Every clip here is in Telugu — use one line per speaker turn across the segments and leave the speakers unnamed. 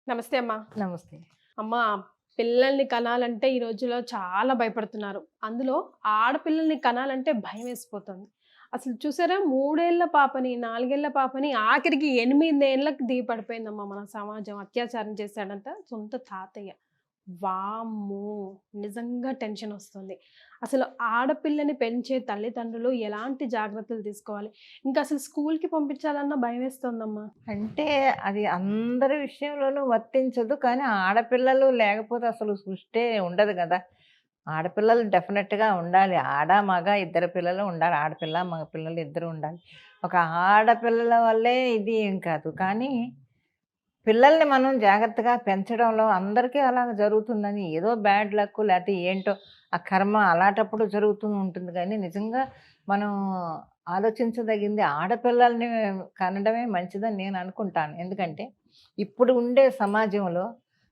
నమస్తే అమ్మా.
నమస్తే.
అమ్మా, పిల్లల్ని కనాలంటే ఈ రోజుల్లో చాలా భయపడుతున్నారు. అందులో ఆడపిల్లల్ని కనాలంటే భయమేసిపోతుంది. అసలు చూసారా, 3 ఏళ్ల పాపని, 4 ఏళ్ల పాపని ఆఖరికి 8 ఏళ్ళకి పడిపోయిందమ్మా మన సమాజం. అత్యాచారం చేశాడంట సొంత తాతయ్య. వామ్మో! నిజంగా టెన్షనొస్తుంది. అసలు ఆడపిల్లని పెంచే తల్లిదండ్రులు ఎలాంటి జాగ్రత్తలు తీసుకోవాలి? ఇంకా అసలు స్కూల్‌కి పంపించాలన్నా భయమేస్తోందమ్మా.
అంటే అది అందరి విషయంలోనూ వర్తించదు. కానీ ఆడపిల్లలు లేకపోతే అసలు సృష్టే ఉండదు గదా! ఆడపిల్లలు డెఫినెట్‌గా ఉండాలి. ఆడ, మగ ఇద్దరు పిల్లలు ఉండాలి. ఆడపిల్ల, మగ పిల్లలు ఇద్దరు ఉండాలి. ఒక ఆడపిల్లల వల్లే ఇది ఏం కాదు. కానీ పిల్లల్ని మనం జాగ్రత్తగా పెంచడంలో అందరికీ అలాగ జరుగుతుందని ఏదో బ్యాడ్ లక్ లేతే ఏంటో ఆ కర్మ అలాంటప్పుడు జరుగుతూ ఉంటుంది గానీ, నిజంగా మనం ఆలోచించదగింది ఆడపిల్లల్ని కనడమే మంచిదని నేను అనుకుంటాను. ఎందుకంటే, ఇప్పుడు ఉండే సమాజంలో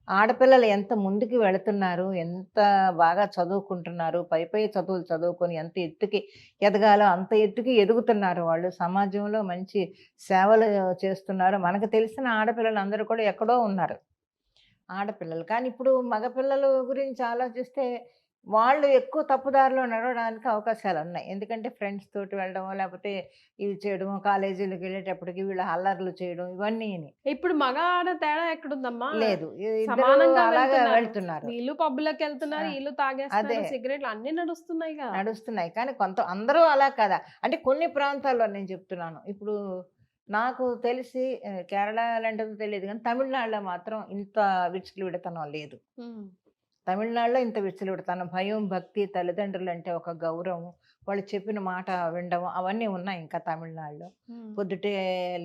ఆడపిల్లలు ఎంత ముందుకు వెళుతున్నారు, ఎంత బాగా చదువుకుంటున్నారు, పై చదువులు చదువుకొని ఎంత ఎత్తుకి ఎదగాలో అంత ఎత్తుకి ఎదుగుతున్నారు వాళ్ళు. సమాజంలో మంచి సేవలు చేస్తున్నారు. మనకు తెలిసిన ఆడపిల్లలందరూ కూడా ఎక్కడో ఉన్నారు. ఆడపిల్లలు. కానీ ఇప్పుడు మగపిల్లలు గురించి ఆలోచిస్తే వాళ్ళు ఎక్కువ తప్పుదారిలో నడవడానికి అవకాశాలున్నాయి. ఎందుకంటే ఫ్రెండ్స్ తోటి వెళ్ళడమో, లేపోతే ఇది చేయడమో, కాలేజీలకెళ్ళేటప్పటికి వీళ్ళు అల్లర్లు చేయడం ఇవన్నీని.
ఇప్పుడు మగ, ఆడ తేడా ఎక్కడుందమ్మా?
లేదు. ఇద్దరూ
సమానంగా
అలాగా
వెళ్తున్నారు.
వెళ్తున్నారు.
వీళ్ళు పబ్బులకెళ్తున్నారు,
ఆ!
ఈళ్ళు
అదే.
తాగేస్తున్నారు, సిగరెట్లు అన్నీ నడుస్తున్నాయిగా.
నడుస్తున్నాయి. కానీ అందరూ అలా కాదా? అంటే కొన్ని ప్రాంతాల్లో నేను చెప్తున్నాను. ఇప్పుడు నాకు తెలిసి కేరళ అలాంటిదో తెలీదు గానీ, తమిళనాడులో మాత్రం ఇంత విచ్చలవిడితనం లేదు.
హ్మ్.
తమిళనాడులో ఇంత విచ్చలవిడతనం, భయం, భక్తి, తల్లిదండ్రులంటే ఒక గౌరవం, వాళ్ళు చెప్పిన మాట వినడం అవన్నీ ఉన్నాయి ఇంకా తమిళనాడులో.
హ్మ్.
పొద్దుటే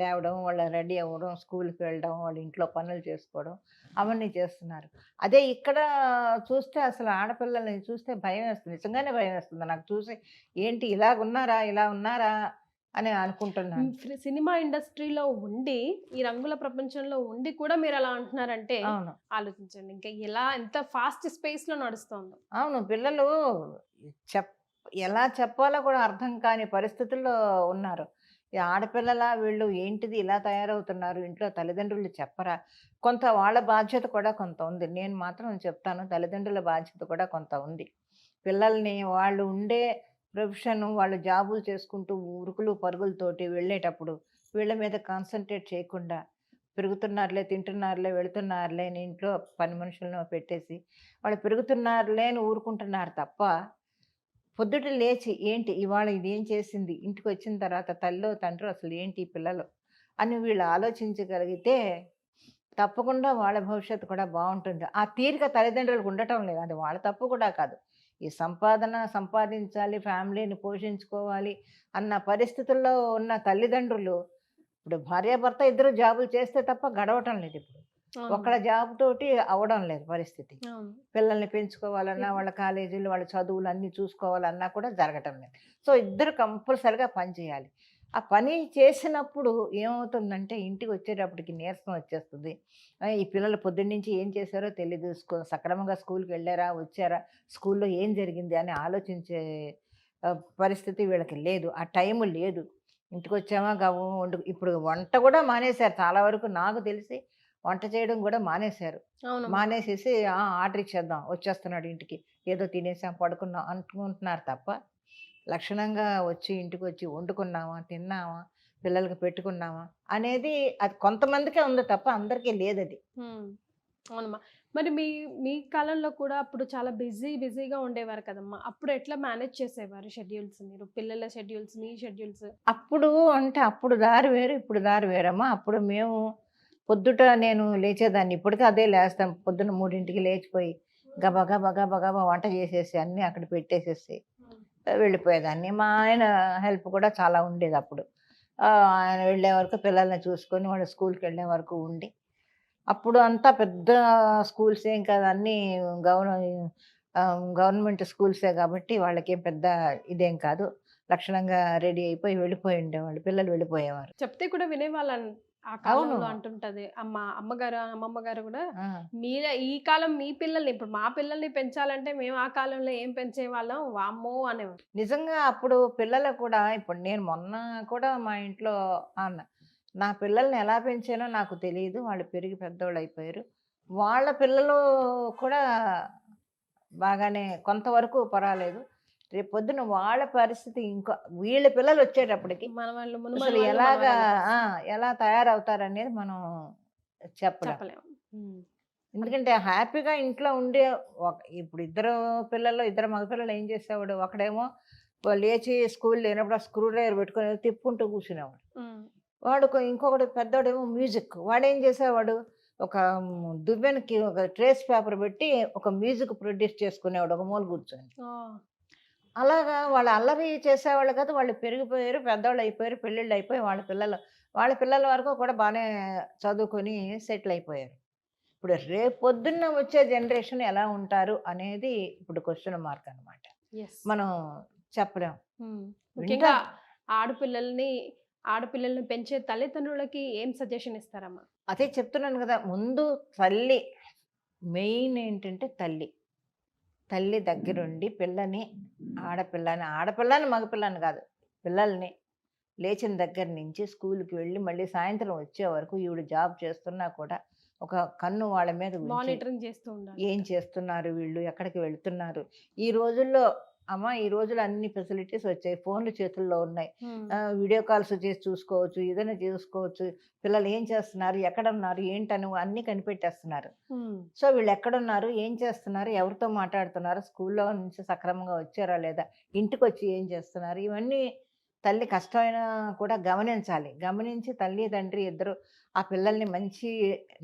లేవడం, వాళ్ళు రెడీ అవ్వడం, స్కూల్‌కి వెళ్ళడం, వాళ్ళ ఇంట్లో పనులు చేసుకోవడం అవన్నీ చేస్తున్నారు. అదే ఇక్కడ చూస్తే అసలు ఆడపిల్లల్ని చూస్తే భయమేస్తుంది. నిజంగానే భయమేస్తుంది. నాకు చూసి ఏంటి ఇలాగున్నారా? ఇలా ఉన్నారా? అని
హ్మ్.
అనుకుంటున్నాను.
సినిమా ఇండస్ట్రీలో ఉండి, ఈ రంగుల ప్రపంచంలో ఉండి కూడా మీరలా అంటున్నారంటే
అవును.
ఆలోచించండి. ఇంకా ఎలా ఎంత ఫాస్ట్ స్పేస్‌లో నడుస్తోందో.
అవును. పిల్లలు చెప్ ఎలా చెప్పాలో కూడా అర్థం కాని పరిస్థితుల్లో ఉన్నారు. ఈ ఆడపిల్లలా వీళ్ళు ఏంటిది ఇలా తయారవుతున్నారు, ఇంట్లో తల్లిదండ్రులు చెప్పరా? కొంత వాళ్ళ బాధ్యత కూడా కొంత ఉంది. నేను మాత్రం చెప్తాను తల్లిదండ్రుల బాధ్యత కూడా కొంత ఉంది. పిల్లల్ని వాళ్ళు ఉండే ప్రొఫెషను వాళ్ళు జాబులు చేసుకుంటూ ఉరుకులు పరుగులతోటి వెళ్ళేటప్పుడు వీళ్ళ మీద కాన్సంట్రేట్ చేయకుండా పెరుగుతున్నారులే, తింటున్నారులే, వెళుతున్నారులే అని ఇంట్లో పని మనుషులను పెట్టేసి వాళ్ళు పెరుగుతున్నారులే అని ఊరుకుంటున్నారు తప్ప, పొద్దుట లేచి ఏంటి ఇవాళ ఇదేం చేసింది? ఇంటికొచ్చిన తర్వాత తల్లో, తండ్రో అసలు ఏంటి ఈ పిల్లలు అని వీళ్ళు ఆలోచించగలిగితే, తప్పకుండా వాళ్ళ భవిష్యత్తు కూడా బావుంటుంది. ఆ తీరిక తల్లిదండ్రులకు ఉండటం లేదు. అది వాళ్ళ తప్పు కూడా కాదు. ఈ సంపాదించాలి, ఫ్యామిలీని పోషించుకోవాలి అన్న పరిస్థితుల్లో ఉన్న తల్లిదండ్రులు, ఇప్పుడు భార్యాభర్త ఇద్దరు జాబులు చేస్తే తప్ప గడవటం లేదిప్పుడు. ఒక్కళ్ళ
అవునమ్మా.
జాబ్ తోటి అవ్వడం లేదు పరిస్థితి.
అవును.
పిల్లల్ని పెంచుకోవాలన్నా, వాళ్ళ కాలేజీలు, వాళ్ళ చదువులు అన్నీ చూసుకోవాలన్నా కూడా జరగటం లేదు. సో, ఇద్దరు కంపల్సరీగా పని చేయాలి. ఆ పని చేసినప్పుడు ఏమవుతుందంటే, ఇంటికొచ్చేటప్పటికి నీరసం వచ్చేస్తుంది. ఈ పిల్లలు పొద్దున్నుంచి ఏం చేశారో తెలీదు. సక్రమంగా స్కూలుకెళ్లారా? వచ్చారా? స్కూల్లో ఏం జరిగింది? అని ఆలోచించే పరిస్థితి వీళ్ళకి లేదు. ఆ టైము లేదు. ఇంటికొచ్చామా గబగబా ఇప్పుడు వంట గూడా మానేశారు చాలా వరకు నాకు తెలిసి వంట చేయడం గూడా మానేశారు.
అవునమ్మా.
మానేసేసి ఆర్డర్ ఇచ్చేద్దాం వచ్చేస్తున్నాడు ఇంటికి. ఏదో తినేసాం, పడుకున్నాం అనుకుంటున్నారు తప్ప, లక్షణంగా వచ్చి ఇంటికొచ్చి వండుకున్నామా, తిన్నామా, పిల్లలకి పెట్టుకున్నామా అనేది అది కొంతమందికే ఉంది తప్ప అందరికీ లేదది.
హ్మ్. అవునమ్మా. మరి మీ మీ కాలంలో కూడా అప్పుడు చాలా బిజీగా ఉండేవారు కదమ్మా! అప్పుడు ఎట్లా మేనేజ్ చేసేవారు షెడ్యూల్స్ మీరు? పిల్లల షెడ్యూల్స్, మీ షెడ్యూల్స్?
అప్పుడు అంటే అప్పుడు దారి వేరు, ఇప్పుడు దారి వేరమ్మా. అప్పుడు మేము పొద్దుట నేను లేచేదాన్ని. ఇప్పటికి అదే లేస్తాను. పొద్దున్న 3కి లేచిపోయి గబగబా, గబగబా వంట చేసేసి అన్నీ అక్కడ పెట్టేసేసి
హ్మ్.
వెళ్ళిపోయేదాన్ని. మా ఆయన హెల్ప్ కూడా చాలా ఉండేదప్పుడు. ఆయన వెళ్ళే వరకు పిల్లల్ని చూసుకొని వాళ్ళు స్కూల్‌కెళ్ళే వరకు ఉండి, అప్పుడు అంతా పెద్ద స్కూల్స్ ఏం కాదు అన్నీ గవర్నమెంట్ స్కూల్సే కాబట్టి వాళ్ళకేం పెద్ద ఇదేం కాదు. లక్షణంగా రెడీ అయిపోయి వెళ్ళిపోయి ఉండేవాళ్ళు. పిల్లలు వెళ్ళిపోయేవారు.
చెప్తే కూడా వినేవాళ్ళన్ ఆ
అవును.
కాలంలో అంటుంటది. అమ్మగారు, అమ్మమ్మ గారు గూడా
ఆ!
ఈ కాలం మీ పిల్లల్ని ఇప్పుడు మా పిల్లల్ని పెంచాలంటే మేము ఆ కాలంలో ఏం పెంచేవాళ్ళం వామ్మో! అనేవారు.
నిజంగా అప్పుడు పిల్లలు కూడా ఇప్పుడు నేను మొన్న కూడా మా ఇంట్లో అన్న. నా పిల్లల్ని ఎలా పెంచానో నాకు తెలీదు. వాళ్ళు పెరిగి పెద్దోళ్ళయిపోయారు. వాళ్ళ పిల్లలు కూడా బాగానే కొంతవరకు పర్వాలేదు. రేపు పొద్దున వాళ్ళ పరిస్థితి ఇంకా వీళ్ళ పిల్లలు వచ్చేటప్పటికి
మన వాళ్ళు
అసలు
మునుమని వాళ్ళు
ఎలాగా
మనవరాళ్ళకి
ఎలా తయారవుతారనేది మనం చెప్పలేం.
చెప్పలేము.
ఎందుకంటే హ్యాపీగా ఇంట్లో ఉండే ఇప్పుడు ఇద్దరు పిల్లలు, ఇద్దరు మగపిల్లలు ఏం చేసేవాడు, ఒకడేమో లేచి స్కూల్ లేనప్పుడు ఆ స్క్రూ డ్రైవర్ పెట్టుకొని తిప్పుకుంటూ కూర్చునేవాడు. ఇంకొకడు పెద్దోడేమో మ్యూజిక్. వాడేం చేసేవాడు, ఒక దువ్వెనకి ఒక ట్రేస్ పేపర్ పెట్టి ఒక మ్యూజిక్ ప్రొడ్యూస్ చేసుకునేవాడు ఒక మూల కూర్చొని. అలాగా వాళ్ళు అల్లరి చేసేవాళ్ళు కదా, వాళ్ళు పెరిగిపోయారు, పెద్దవాళ్ళు అయిపోయారు, పెళ్ళిళ్ళు అయిపోయి వాళ్ళ పిల్లల వరకు కూడా బాగానే చదువుకొని సెటిల్ అయిపోయారు. ఇప్పుడు రేపు పొద్దున్న వచ్చే జనరేషన్ ఎలా ఉంటారు అనేది ఇప్పుడు క్వశ్చన్ మార్క్ అనమాట. మనం చెప్పలేం.
ముఖ్యంగా ఆడపిల్లల్ని పెంచే తల్లిదండ్రులకి ఏం సజెషన్ ఇస్తారమ్మా?
అదే చెప్తున్నాను కదా, ముందు తల్లి మెయిన్ ఏంటంటే తల్లి దగ్గరుండి ఆడపిల్లని మగపిల్లని కాదు, పిల్లల్ని లేచిన దగ్గర నుంచి స్కూల్కి వెళ్ళి మళ్ళీ సాయంత్రం వచ్చే వరకు ఈవిడ జాబ్ చేస్తున్నా కూడా ఒక కన్ను వాళ్ళ మీద ఉంచి
మానిటరింగ్ చేస్తూ ఉండాలి.
ఏం చేస్తున్నారు వీళ్ళు, ఎక్కడికి వెళ్తున్నారు. ఈ రోజుల్లో అన్ని ఫెసిలిటీస్ వచ్చాయి, ఫోన్లు చేతుల్లో ఉన్నాయి, వీడియో కాల్స్ చేసి చూసుకోవచ్చు, ఏదైనా చూసుకోవచ్చు, పిల్లలు ఏం చేస్తున్నారు, ఎక్కడ ఉన్నారు, ఏంటని అన్నీ కనిపెట్టేస్తున్నారు. సో వీళ్ళు ఎక్కడున్నారు, ఏం చేస్తున్నారు, ఎవరితో మాట్లాడుతున్నారు, స్కూల్లో నుంచి సక్రమంగా వచ్చారా లేదా, ఇంటికి వచ్చి ఏం చేస్తున్నారు, ఇవన్నీ తల్లి కష్టమైనా కూడా గమనించి తల్లి తండ్రి ఇద్దరు ఆ పిల్లల్ని మంచి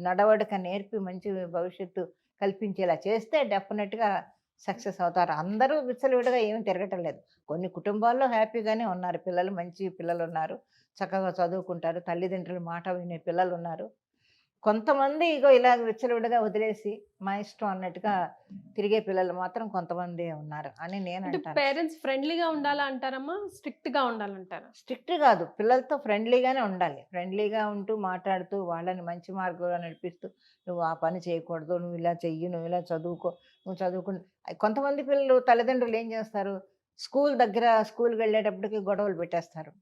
నడవడిక నేర్పి మంచి భవిష్యత్తు కల్పించేలా చేస్తే డెఫినెట్గా సక్సెస్ అవుతారు. అందరూ విచ్చలవిడిగా ఏమీ తిరగటం లేదు. కొన్ని కుటుంబాల్లో హ్యాపీగానే ఉన్నారు, పిల్లలు మంచి పిల్లలు ఉన్నారు, చక్కగా చదువుకుంటారు, తల్లిదండ్రుల మాట వినే పిల్లలు ఉన్నారు. కొంతమంది ఇలా విచ్చలవిడిగా వదిలేసి మా ఇష్టం అన్నట్టుగా తిరిగే పిల్లలు మాత్రం కొంతమంది ఉన్నారు అని నేను అంటాను.
పేరెంట్స్ ఫ్రెండ్లీగా ఉండాలా అంటారమ్మా, స్ట్రిక్ట్ గా ఉండాలంటారా?
స్ట్రిక్ట్ కాదు, పిల్లలతో ఫ్రెండ్లీగానే ఉండాలి. ఫ్రెండ్లీగా ఉంటూ మాట్లాడుతూ వాళ్ళని మంచి మార్గంలో నడిపిస్తూ, నువ్వు ఆ పని చేయకూడదు, నువ్వు ఇలా చెయ్యి, నువ్వు ఇలా చదువుకో, నువ్వు చదువుకుని. కొంతమంది పిల్లలు తల్లిదండ్రులు ఏం చేస్తారు, స్కూల్కి వెళ్ళేటప్పటికి గొడవలు పెట్టేస్తారు.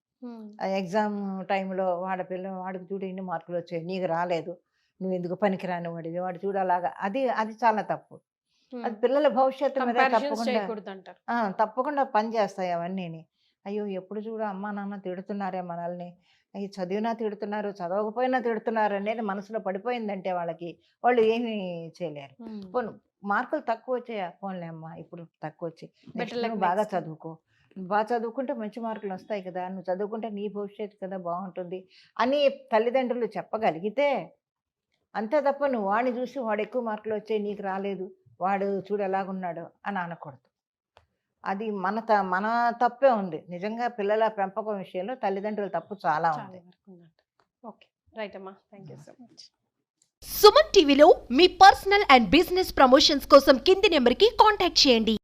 ఎగ్జామ్ టైంలో వాడికి చూడు ఇన్ని మార్కులు వచ్చాయి, నీకు రాలేదు, నువ్వు ఎందుకు పనికిరాని వాడు చూడు అలాగా. అది చాలా తప్పు. అది పిల్లల భవిష్యత్తు మీద తప్పకుండా పనిచేస్తాయి అవన్నీ. అయ్యో ఎప్పుడు చూడు అమ్మా నాన్న తిడుతున్నారే మనల్ని, అయ్యి చదివినా తిడుతున్నారు, చదవకపోయినా తిడుతున్నారు అనేది మనసులో పడిపోయిందంటే వాళ్ళు ఏమీ చేయలేరు. మార్కులు తక్కువ వచ్చాయా, పోన్లే అమ్మా ఇప్పుడు తక్కువ వచ్చాయి, బాగా చదువుకో, బాగా చదువుకుంటే మంచి మార్కులు వస్తాయి కదా, నువ్వు చదువుకుంటే నీ భవిష్యత్తు కదా బాగుంటుంది అని తల్లిదండ్రులు చెప్పగలిగితే అంతే తప్ప నువ్వు వాడిని చూసి వాడు ఎక్కువ మార్కులు వచ్చాయి నీకు రాలేదు, వాడు చూడు ఎలాగున్నాడు అని అనకూడదు. అది మన తప్పే ఉంది. నిజంగా పిల్లల పెంపకం విషయంలో తల్లిదండ్రుల తప్పు చాలా ఉంది.
ఓకే, రైట్ అమ్మా, thank you so much.
Suman టీవీలో మీ పర్సనల్ అండ్ బిజినెస్ ప్రమోషన్స్ కోసం కింది నెంబర్కి కాంటాక్ట్ చేయండి.